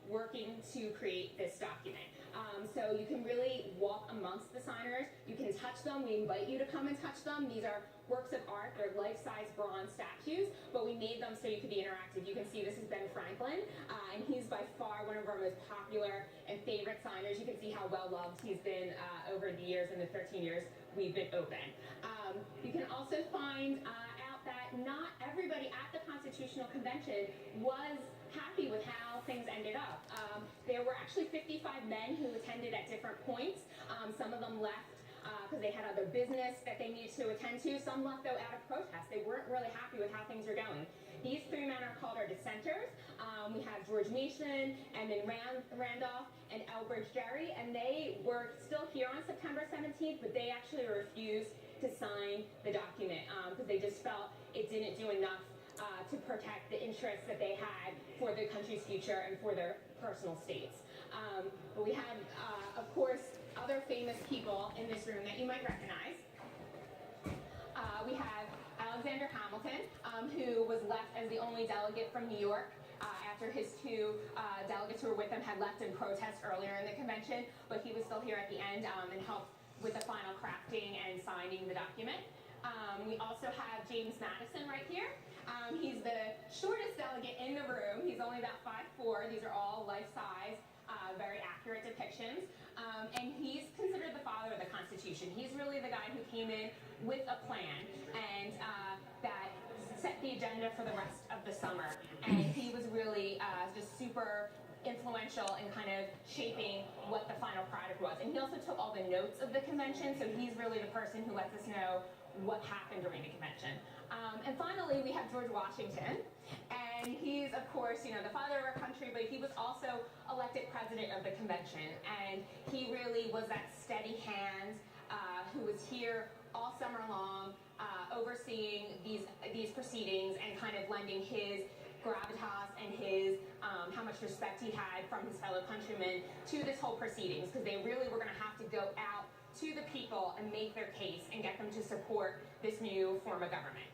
working to create this document. So you can really walk amongst the signers. You can touch them. We invite you to come and touch them. These are works of art. They're life-size bronze statues, but we made them so you could be interactive. You can see this is Ben Franklin, and he's by far one of our most popular and favorite signers. You can see how well-loved he's been over the years, in the 13 years we've been open. You can also find out that not everybody at the Constitutional Convention was happy with how things ended up. There were actually 55 men who attended at different points. Some of them left because they had other business that they needed to attend to. Some left, though, out of protest. They weren't really happy with how things were going. These three men are called our dissenters. We have George Mason, and then Randolph, and Elbridge Gerry, and they were still here on September 17th, but they actually refused to sign the document because they just felt it didn't do enough to protect the interests that they had for the country's future and for their personal states. But we have, of course, other famous people in this room that you might recognize. We have Alexander Hamilton, who was left as the only delegate from New York after his two delegates who were with him had left in protest earlier in the convention, but he was still here at the end and helped with the final crafting and signing the document. We also have James Madison right here. He's the shortest delegate in the room. He's only about 5'4". These are all life-size, very accurate depictions. And he's considered the father of the Constitution. He's really the guy who came in with a plan and that set the agenda for the rest of the summer. And he was really just super influential in kind of shaping what the final product was. And he also took all the notes of the convention, so he's really the person who lets us know what happened during the convention. And finally, we have George Washington. And he's, of course, you know, the father of our country, but he was also elected president of the convention. And he really was that steady hand who was here all summer long, overseeing these proceedings and kind of lending his gravitas and his how much respect he had from his fellow countrymen to this whole proceedings, because they really were going to have to go out to the people and make their case and get them to support this new form of government.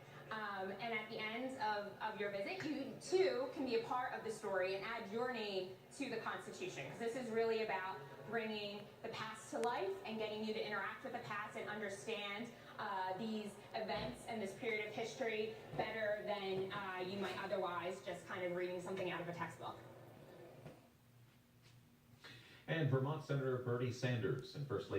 And at the end of your visit, you too can be a part of the story and add your name to the Constitution, because this is really about bringing the past to life and getting you to interact with the past and understand these events and this period of history better than you might otherwise just kind of reading something out of a textbook. And Vermont Senator Bernie Sanders and First Lady